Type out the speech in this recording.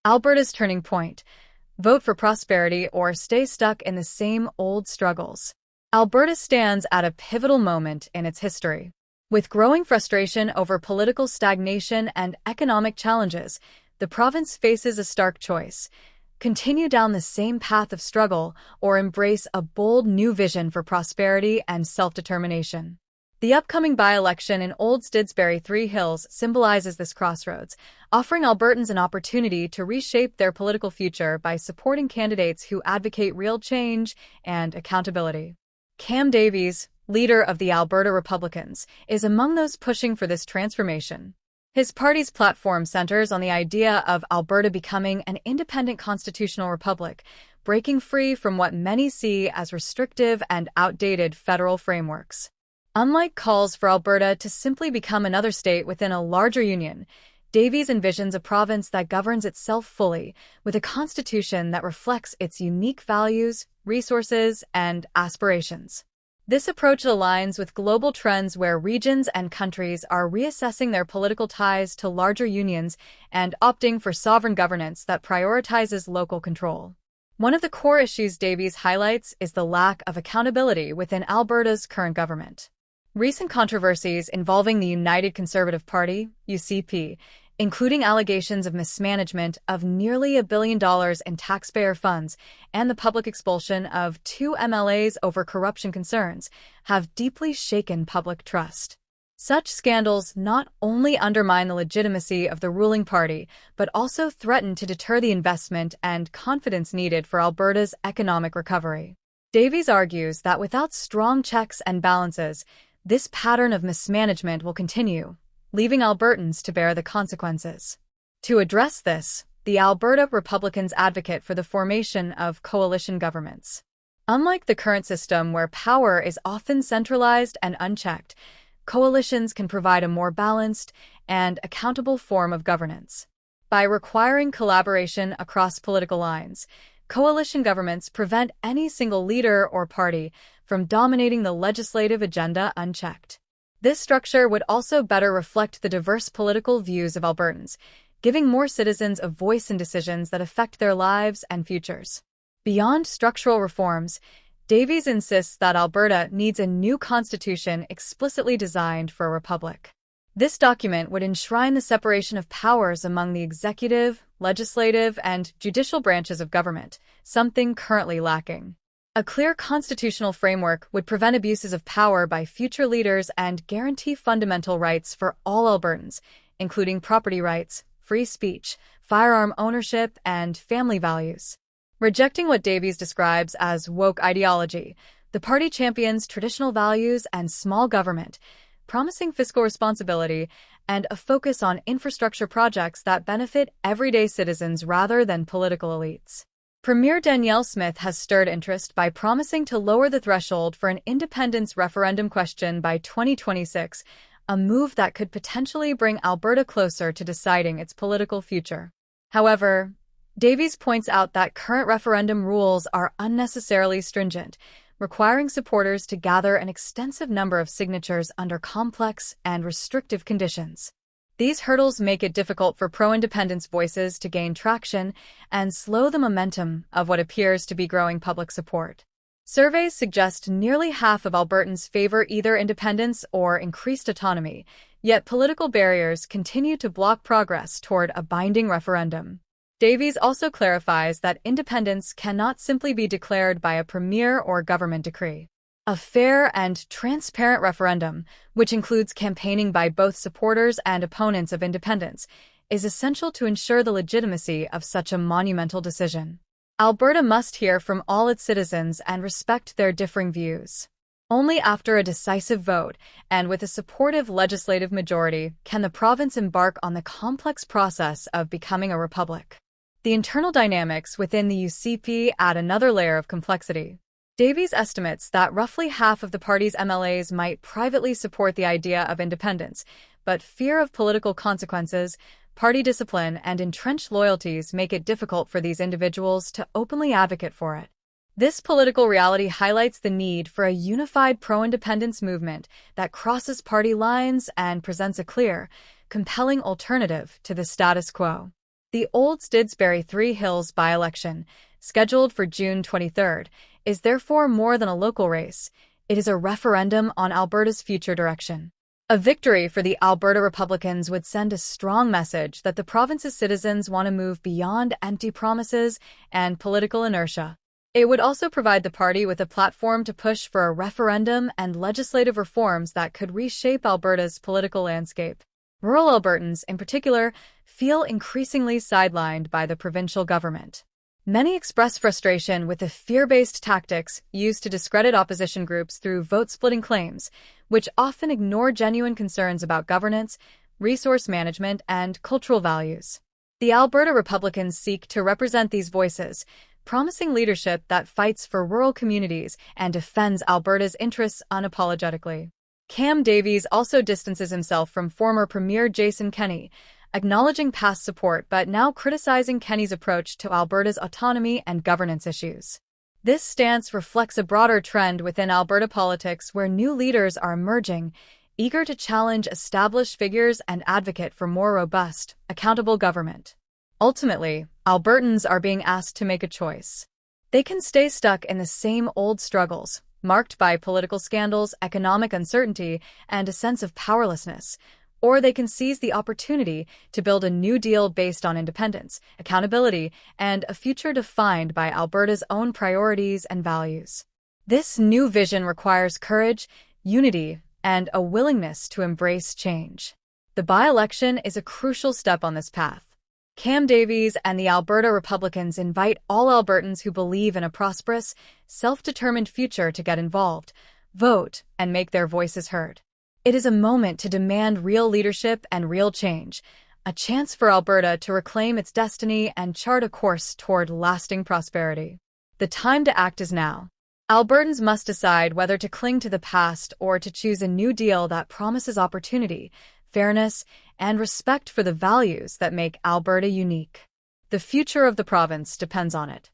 Alberta's turning point. Vote for prosperity or stay stuck in the same old struggles. Alberta stands at a pivotal moment in its history. With growing frustration over political stagnation and economic challenges, the province faces a stark choice: continue down the same path of struggle or embrace a bold new vision for prosperity and self-determination. The upcoming by-election in Old Stidsbury Three Hills symbolizes this crossroads, offering Albertans an opportunity to reshape their political future by supporting candidates who advocate real change and accountability. Cam Davies, leader of the Alberta Republicans, is among those pushing for this transformation. His party's platform centers on the idea of Alberta becoming an independent constitutional republic, breaking free from what many see as restrictive and outdated federal frameworks. Unlike calls for Alberta to simply become another state within a larger union, Davies envisions a province that governs itself fully, with a constitution that reflects its unique values, resources, and aspirations. This approach aligns with global trends where regions and countries are reassessing their political ties to larger unions and opting for sovereign governance that prioritizes local control. One of the core issues Davies highlights is the lack of accountability within Alberta's current government. Recent controversies involving the United Conservative Party, UCP, including allegations of mismanagement of nearly $1 billion in taxpayer funds and the public expulsion of 2 MLAs over corruption concerns, have deeply shaken public trust. Such scandals not only undermine the legitimacy of the ruling party, but also threaten to deter the investment and confidence needed for Alberta's economic recovery. Davies argues that without strong checks and balances, this pattern of mismanagement will continue, leaving Albertans to bear the consequences. To address this, the Alberta Republicans advocate for the formation of coalition governments. Unlike the current system where power is often centralized and unchecked, coalitions can provide a more balanced and accountable form of governance. By requiring collaboration across political lines, coalition governments prevent any single leader or party from dominating the legislative agenda unchecked. This structure would also better reflect the diverse political views of Albertans, giving more citizens a voice in decisions that affect their lives and futures. Beyond structural reforms, Davies insists that Alberta needs a new constitution explicitly designed for a republic. This document would enshrine the separation of powers among the executive, legislative, and judicial branches of government, something currently lacking. A clear constitutional framework would prevent abuses of power by future leaders and guarantee fundamental rights for all Albertans, including property rights, free speech, firearm ownership, and family values. Rejecting what Davies describes as woke ideology, the party champions traditional values and small government, promising fiscal responsibility and a focus on infrastructure projects that benefit everyday citizens rather than political elites. Premier Danielle Smith has stirred interest by promising to lower the threshold for an independence referendum question by 2026, a move that could potentially bring Alberta closer to deciding its political future. However, Davies points out that current referendum rules are unnecessarily stringent, requiring supporters to gather an extensive number of signatures under complex and restrictive conditions. These hurdles make it difficult for pro-independence voices to gain traction and slow the momentum of what appears to be growing public support. Surveys suggest nearly half of Albertans favor either independence or increased autonomy, yet political barriers continue to block progress toward a binding referendum. Davies also clarifies that independence cannot simply be declared by a premier or government decree. A fair and transparent referendum, which includes campaigning by both supporters and opponents of independence, is essential to ensure the legitimacy of such a monumental decision. Alberta must hear from all its citizens and respect their differing views. Only after a decisive vote, and with a supportive legislative majority, can the province embark on the complex process of becoming a republic. The internal dynamics within the UCP add another layer of complexity. Davies estimates that roughly half of the party's MLAs might privately support the idea of independence, but fear of political consequences, party discipline, and entrenched loyalties make it difficult for these individuals to openly advocate for it. This political reality highlights the need for a unified pro-independence movement that crosses party lines and presents a clear, compelling alternative to the status quo. The old Stidsbury Three Hills by-election, scheduled for June 23rd, is therefore more than a local race. It is a referendum on Alberta's future direction. A victory for the Alberta Republicans would send a strong message that the province's citizens want to move beyond empty promises and political inertia. It would also provide the party with a platform to push for a referendum and legislative reforms that could reshape Alberta's political landscape. Rural Albertans, in particular, feel increasingly sidelined by the provincial government. Many express frustration with the fear-based tactics used to discredit opposition groups through vote-splitting claims, which often ignore genuine concerns about governance, resource management, and cultural values. The Alberta Republicans seek to represent these voices, promising leadership that fights for rural communities and defends Alberta's interests unapologetically. Cam Davies also distances himself from former Premier Jason Kenney, acknowledging past support but now criticizing Kenney's approach to Alberta's autonomy and governance issues. This stance reflects a broader trend within Alberta politics where new leaders are emerging, eager to challenge established figures and advocate for more robust, accountable government. Ultimately, Albertans are being asked to make a choice. They can stay stuck in the same old struggles, marked by political scandals, economic uncertainty, and a sense of powerlessness, or they can seize the opportunity to build a new deal based on independence, accountability, and a future defined by Alberta's own priorities and values. This new vision requires courage, unity, and a willingness to embrace change. The by-election is a crucial step on this path. Cam Davies and the Alberta Republicans invite all Albertans who believe in a prosperous, self-determined future to get involved, vote, and make their voices heard. It is a moment to demand real leadership and real change, a chance for Alberta to reclaim its destiny and chart a course toward lasting prosperity. The time to act is now. Albertans must decide whether to cling to the past or to choose a new deal that promises opportunity, fairness, and respect for the values that make Alberta unique. The future of the province depends on it.